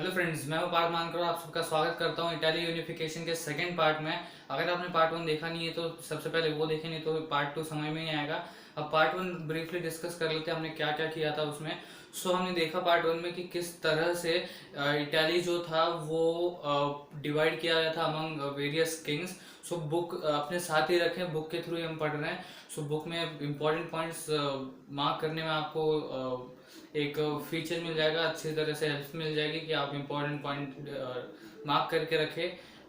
Hello friends, मैं पार्थ मानकर आप सबका स्वागत करता हूं इटाली यूनिफिकेशन के सेकंड पार्ट में। अगर आपने पार्ट वन देखा नहीं है तो सबसे पहले वो देखें, नहीं तो पार्ट टू समझ में नहीं आएगा। अब पार्ट वन ब्रीफली डिस्कस कर लेते हैं हमने क्या क्या किया था उसमें। हमने देखा पार्ट वन में कि किस तरह से इटाली जो था वो डिवाइड किया गया था अमंग वेरियस किंग्स। बुक अपने साथ ही रखें, बुक के थ्रू ही हम पढ़ रहे हैं। बुक में इंपॉर्टेंट पॉइंट्स मार्क करने में आपको एक फीचर मिल जाएगा, अच्छी तरह से हेल्प मिल जाएगी कि आप इंपॉर्टेंट पॉइंट मार्क करके रखें।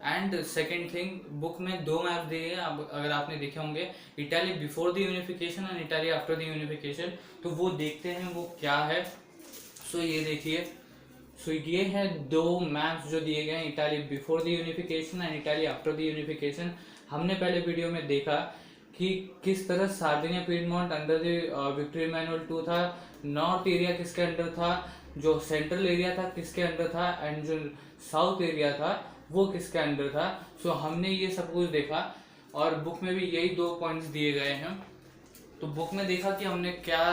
एंड सेकेंड थिंग, बुक में दो मैप दिए हैं, अब अगर आपने देखे होंगे, Italy before the unification and Italy after the unification. तो वो देखते हैं वो क्या है। ये देखिए, ये है दो मैप्स जो दिए गए हैं, Italy before the unification and Italy after the unification. हमने पहले वीडियो में देखा कि किस तरह Sardinia piedmont under the victory manual 2 था, नॉर्थ एरिया किसके अंडर था, जो सेंट्रल एरिया था किसके अंडर था, एंड जो साउथ एरिया था वो किसके अंडर था। हमने ये सब कुछ देखा और बुक में भी यही दो पॉइंट्स दिए गए हैं। तो बुक में देखा कि हमने क्या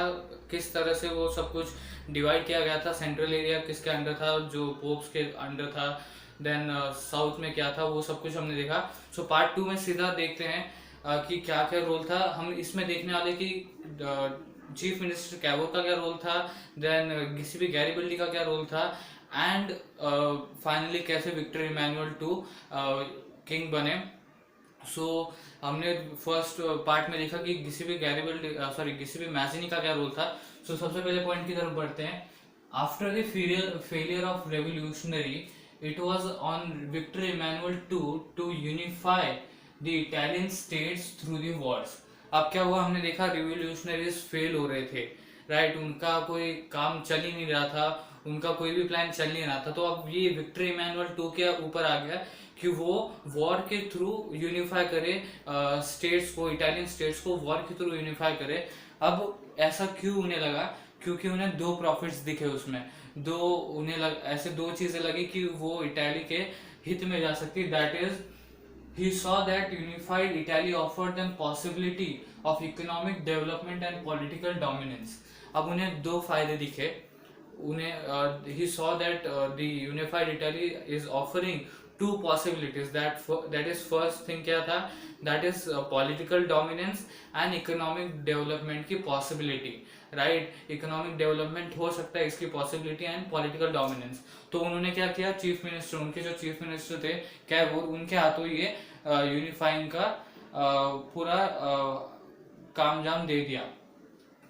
किस तरह से वो सब कुछ डिवाइड किया गया था, सेंट्रल एरिया किसके अंडर था, जो पोप्स के अंडर था, देन साउथ में क्या था, वो सब कुछ हमने देखा। पार्ट टू में सीधा देखते हैं कि क्या क्या रोल था। हम इसमें देखने वाले कि चीफ मिनिस्टर कैवोर का क्या रोल था, देन गिसिबी गैरिबल्डी का क्या रोल था, एंड फाइनली कैसे विक्टर इमैनुअल 2 किंग बने। हमने फर्स्ट पार्ट में देखा कि गिसिबी मैजिनी का क्या रोल था। सबसे पहले पॉइंट की तरफ बढ़ते हैं। After the failure of revolutionary, it was on Victor Emmanuel 2 to unify the Italian states through the wars. अब क्या हुआ, हमने देखा रिवोल्यूशनरीज फेल हो रहे थे, राइट, उनका कोई काम चल ही नहीं रहा था, उनका कोई भी प्लान चल नहीं रहा था। तो अब ये विक्टर इमैनुअल 2 के ऊपर आ गया कि वो वॉर के थ्रू यूनिफाई करे स्टेट्स को, इटालियन स्टेट्स को वॉर के थ्रू यूनिफाई करे। अब ऐसा क्यों उन्हें लगा, क्योंकि उन्हें दो प्रॉफिट्स दिखे उसमें, ऐसे दो चीजें लगी कि वो इटाली के हित में जा सकती। That is, he saw that unified Italy offered them possibility of economic development and political dominance. अब उन्हें दो फायदे दिखे। he saw that the unified Italy is offering two possibilities. That is first thing क्या था, that is political dominance and economic development की possibility, right, economic development हो सकता है इसकी पॉसिबिलिटी एंड पॉलिटिकल डोमिनेंस। तो उन्होंने क्या किया, चीफ मिनिस्टर, उनके जो चीफ मिनिस्टर थे कैवोर, उनके हाथों ये यूनिफाइंग का पूरा काम जाम दे दिया।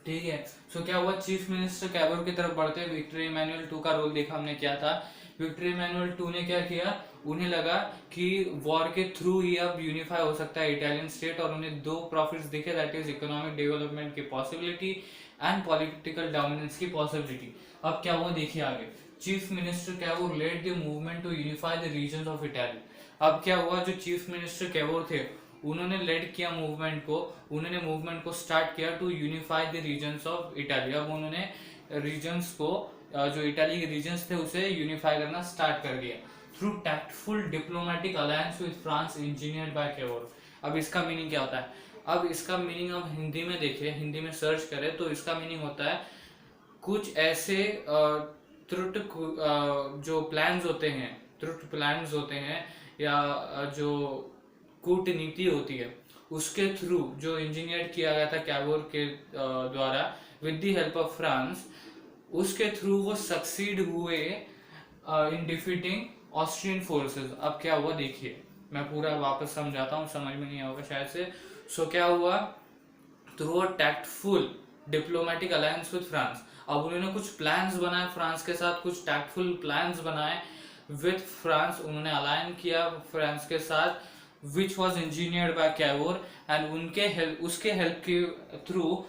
ठीक है, क्या हुआ, चीफ मिनिस्टर कैवोर की तरफ बढ़ते विक्टर इमैनुअल 2 का रोल देखा हमने क्या था। विक्टर इमैनुअल 2 ने क्या किया, उन्हें लगा कि वॉर के थ्रू ही अब यूनिफाई हो सकता है इटालियन स्टेट, और उन्हें दो प्रॉफिट्स दिखे, दैट इज इकोनॉमिक डेवलपमेंट की पॉसिबिलिटी एंड पॉलिटिकल डोमिनेंस की पॉसिबिलिटी। अब क्या हुआ देखिए आगे, chief minister Cavour led the movement to unify the regions of Italy. अब क्या हुआ, जो चीफ मिनिस्टर कैवोर थे उन्होंने लेड किया मूवमेंट को, उन्होंने मूवमेंट को स्टार्ट किया to unify the regions of Italy. अब उन्होंने रीजन्स को, जो इटाली के रीजन्स थे उसे यूनिफाई करना स्टार्ट कर दिया through tactful diplomatic alliance with France engineered by Cavour. अब इसका मीनिंग क्या होता है, अब इसका मीनिंग हम हिंदी में देखें, हिंदी में सर्च करें तो इसका मीनिंग होता है कुछ ऐसे त्रुट जो प्लान्स होते हैं, त्रुट प्लान्स होते हैं, या जो कूटनीति होती है उसके थ्रू जो इंजीनियर किया गया था कैवोर के द्वारा with the help of France, उसके थ्रू वो सक्सीड हुए इन डिफीटिंग ऑस्ट्रियन फोर्सेस। अब क्या हुआ देखिए, मैं पूरा वापस समझाता हूँ, समझ में नहीं होगा शायद से। क्या हुआ, through a tactful diplomatic alliance with France, अब उन्होंने कुछ प्लान्स बनाए फ्रांस के साथ, कुछ टैक्टफुल प्लान्स बनाए विद फ्रांस, उन्होंने अलायन किया फ्रांस के साथ, which was engineered by Cavour, and उसके हेल्प के through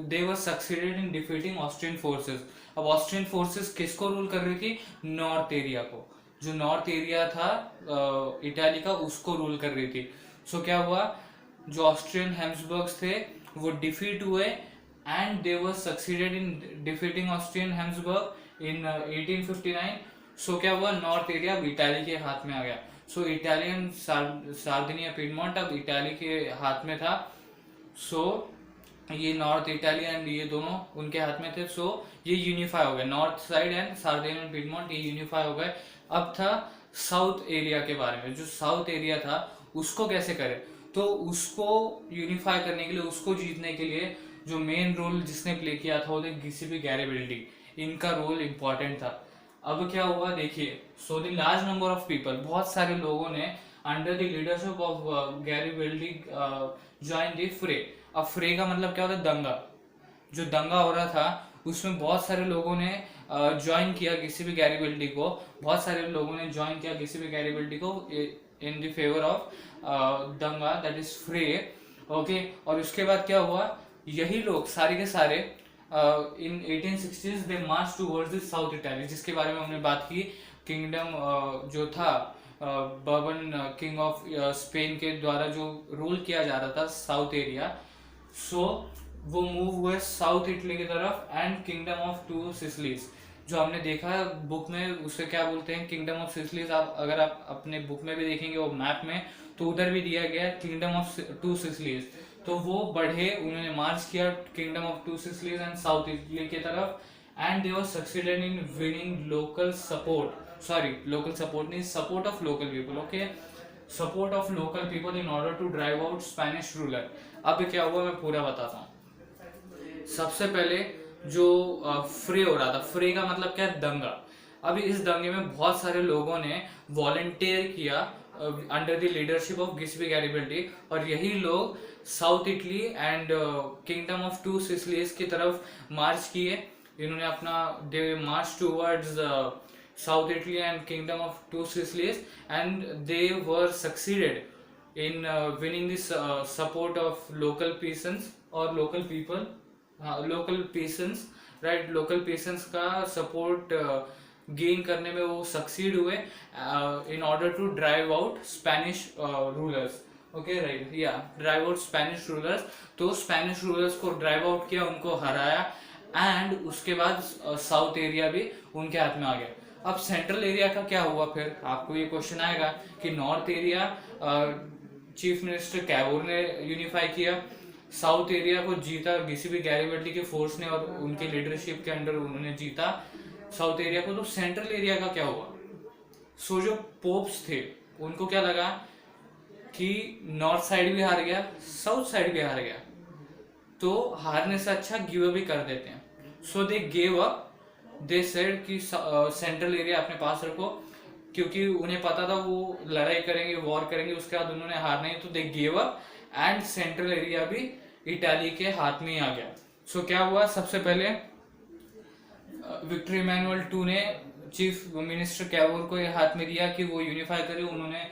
they were succeeded in defeating Austrian forces. अब ऑस्ट्रियन फोर्सेस किसको रूल कर रही थी, नॉर्थ एरिया को, जो नॉर्थ एरिया था इटाली का उसको रूल कर रही थी। क्या हुआ, जो ऑस्ट्रियन हेम्सबर्ग्स थे वो डिफीट हुए and they were succeeded in defeating Austrian Habsburg in 1859। क्या हुआ, नॉर्थ एरिया अब इटाली के हाथ में आ गया। इटालियन सार्डिनिया पीडमोंट अब इटाली के हाथ में था। ये नॉर्थ इटाली एंड ये दोनों उनके हाथ में थे। सो ये यूनिफाई हो गए, north side and Sardinia and Piedmont ये यूनिफाई हो गए। अब था साउथ एरिया के बारे में, जो साउथ एरिया था उसको कैसे करें। तो उसको यूनिफाई करने के लिए, उसको जीतने के लिए जो मेन रोल जिसने प्ले किया था वो थे गिसिपी गैरिबल्डी। इनका रोल इम्पोर्टेंट था। अब क्या हुआ देखिए, so the large number of people, बहुत सारे लोगों ने under the leadership of Garibaldi join the fray. अब फ्रे का मतलब क्या होता है, दंगा। जो दंगा हो रहा था उसमें बहुत सारे लोगों ने ज्वाइन किया किसी भी गैरिबल्डी को, बहुत सारे लोगों ने ज्वाइन किया किसी भी गैरिबल्डी को इन द फेवर ऑफ दंगा, दैट इज फ्रे। ओके, और उसके बाद क्या हुआ, यही लोग सारे के सारे इन 1860s they march towards the south Italy, जिसके बारे में हमने बात की। किंगडम जो था बर्बन किंग ऑफ स्पेन के द्वारा जो रूल किया जा रहा था साउथ एरिया, सो वो मूव हुए साउथ इटली की तरफ and kingdom of two Sicilies. जो हमने देखा बुक में उसे क्या बोलते हैं, किंगडम ऑफ सिसलीज। आप अगर आप अपने बुक में भी देखेंगे वो मैप में, तो उधर भी दिया गया किंगडम ऑफ टू सिसलीज। तो वो बढ़े, उन्होंने मार्च किया kingdom of two Sicilies and south Italy की तरफ, and they were succeeded in winning local support, sorry local support नहीं, support of local people. Okay, support of local people in order to drive out Spanish ruler. अब क्या हुआ मैं पूरा बताता हूँ। सबसे पहले जो फ्रे हो रहा था, फ्रे का मतलब क्या है, दंगा। अभी इस दंगे में बहुत सारे लोगों ने वॉलंटियर किया under the leadership of Giuseppe Garibaldi, और यही लोग south Italy and kingdom of two Sicilies की तरफ मार्च किए। इन्होंने अपना they march towards south Italy and kingdom of two Sicilies, and they were succeeded in winning this support of local peasants और local people, local peasants, right, local peasants का support gain करने में वो succeed हुए in order to drive out Spanish rulers. Okay, right, या drive out Spanish rulers. तो Spanish rulers को drive out किया, उनको हराया, एंड उसके बाद साउथ एरिया भी उनके हाथ में आ गया। अब सेंट्रल एरिया का क्या हुआ, फिर आपको ये क्वेश्चन आएगा कि north area chief minister Cavour ने यूनिफाई किया, साउथ एरिया को जीता गिसिपी गैरिबल्डी के फोर्स ने और उनके लीडरशिप के अंडर उन्होंने जीता साउथ एरिया को। तो सेंट्रल एरिया का क्या हुआ, सो जो पोप्स थे उनको क्या लगा कि नॉर्थ साइड भी हार गया, साउथ साइड भी हार गया, तो हारने से अच्छा गिव अप ही कर देते हैं। So they gave up, they said कि सेंट्रल एरिया अपने पास रखो, क्योंकि उन्हें पता था वो लड़ाई करेंगे, वॉर करेंगे, उसके बाद उन्होंने हारना ही, तो दे gave up and central area भी इटाली के हाथ में ही आ गया। सो क्या हुआ, सबसे पहले विक्टर इमैनुअल टू ने चीफ मिनिस्टर कैवोर को ये हाथ में दिया कि वो यूनिफाई करे। उन्होंने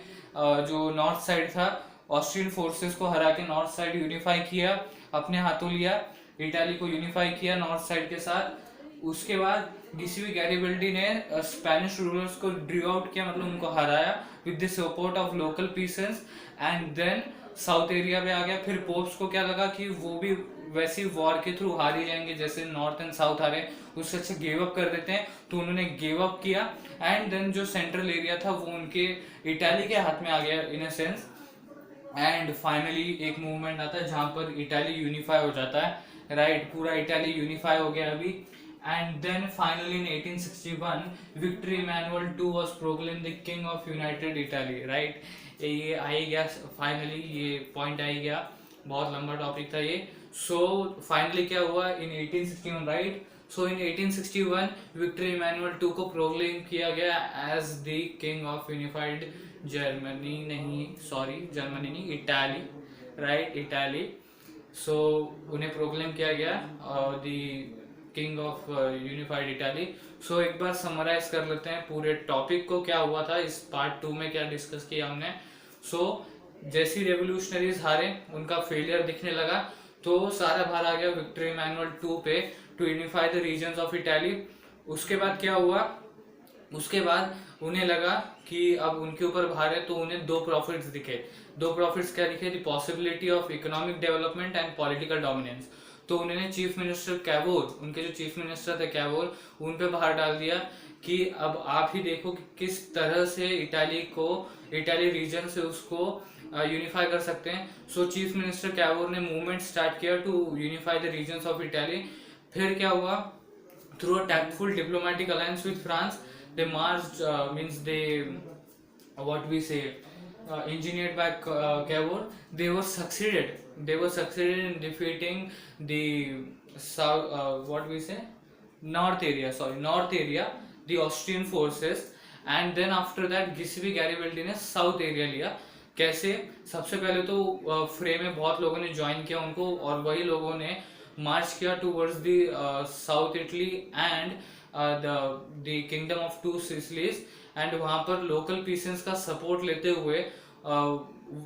जो नॉर्थ साइड था ऑस्ट्रियन फोर्सेस को हरा के नॉर्थ साइड यूनिफाई किया, अपने हाथों लिया, इटाली को यूनिफाई किया नॉर्थ साइड के साथ। उसके बाद गिसिपी गैरिबल्डी ने स्पेनिश रूलर्स को ड्रीव आउट किया, मतलब उनको हराया with the support of local peasants, and then south area पे आ गया। फिर पोप्स को क्या लगा कि वो भी वैसी वॉर के थ्रू हार ही जाएंगे जैसे नॉर्थ एंड साउथ हारे, उससे अच्छा गिव अप कर देते हैं, तो उन्होंने गिव अप किया, एंड देन जो सेंट्रल एरिया था वो उनके इटाली के हाथ में आ गया इन अ सेंस। एंड फाइनली एक मूवमेंट आता है जहां पर इटाली यूनिफाई हो जाता है, राइट, पूरा इटाली यूनिफाई हो गया अभी। And then finally in 1861 Victor Emmanuel two was proclaimed the king of united Italy, right. ये आ ही गया फाइनली, ये पॉइंट आ ही गया, बहुत लंबा टॉपिक था ये। सो फाइनली क्या हुआ in 1861, right. So in 1861 Victor Emmanuel two को प्रोक्लेम किया गया as the king of unified Germany, नहीं सॉरी जर्मनी नहीं, इटाली, राइट, इटाली। सो उन्हें प्रोक्लेम किया गया the king of unified Italy. So एक बार समराइज कर लेते हैं पूरे टॉपिक को, क्या हुआ था इस पार्ट 2 में, क्या डिस्कस किया हमने। सो जैसी रेवोल्यूशनरीज हारे, उनका फेलियर दिखने लगा, तो सारा भार आ गया विक्टर इमैनुअल टू पे to unify the regions of Italy. उसके बाद क्या हुआ, उसके बाद उन्हें लगा कि अब उनके ऊपर भार है, तो उन्हें दो प्रॉफिट्स दिखे। दो प्रॉफिट्स क्या दिखे, the possibility of economic development and political dominance. तो उन्होंने चीफ मिनिस्टर कैवोर, उनके जो चीफ मिनिस्टर थे कैवोर, उन पे भार डाल दिया कि अब आप ही देखो कि किस तरह से इटाली रीजन से उसको यूनिफाई कर सकते हैं। सो चीफ मिनिस्टर कैवोर ने मूवमेंट स्टार्ट किया to unify the regions of Italy. फिर क्या हुआ, through a tactful diplomatic alliance with France, they marched, means they, what we say, engineered by Cavour, they were succeeded in defeating the south, what we say, north area, the Austrian forces, and then after that Giuseppe Garibaldi ने south area लिया। कैसे, सबसे पहले तो फ्रे में बहुत लोगों ने ज्वाइन किया उनको, और वही लोगों ने मार्च किया towards the south Italy and the kingdom of two Sicilies, and वहाँ पर लोकल पीसेंस का सपोर्ट लेते हुए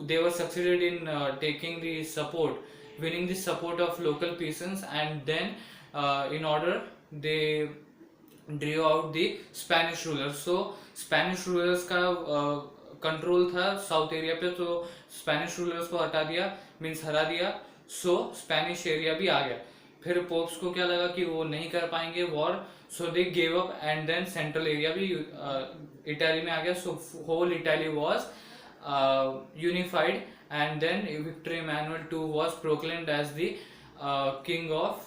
they were succeeded in taking the support, winning the support of local peasants, and then in order they drew out the Spanish rulers. So Spanish rulers का control था south area पे, तो Spanish rulers को हटा दिया, means हरा दिया। सो Spanish area भी आ गया। फिर पोप्स को क्या लगा कि वो नहीं कर पाएंगे war, so they gave up, and then central area भी इटली में आ गया। So whole Italy was unified, and then Victor Emmanuel II was proclaimed as the king of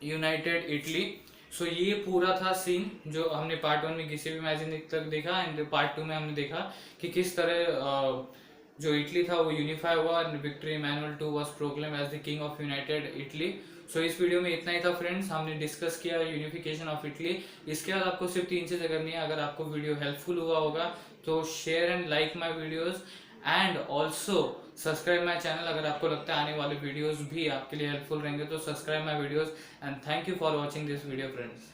United Italy. सो ये पूरा था सीन जो हमने पार्ट 1 में किसी भी मैजिन तक देखा, एंड पार्ट 2 में हमने देखा कि किस तरह जो इटली था वो यूनिफाई हुआ, and Victor Emmanuel II was proclaim as the king of united Italy. So इस वीडियो में इतना ही था फ्रेंड्स, हमने डिस्कस किया यूनिफिकेशन ऑफ इटली। इसके बाद आपको सिर्फ 3 चीज़ें करनी है। अगर आपको वीडियो हेल्पफुल हुआ होगा तो share and like my videos, and also subscribe my channel. अगर आपको लगता है आने वाले वीडियोज़ भी आपके लिए हेल्पफुल रहेंगे तो subscribe my videos, and thank you for watching this video friends.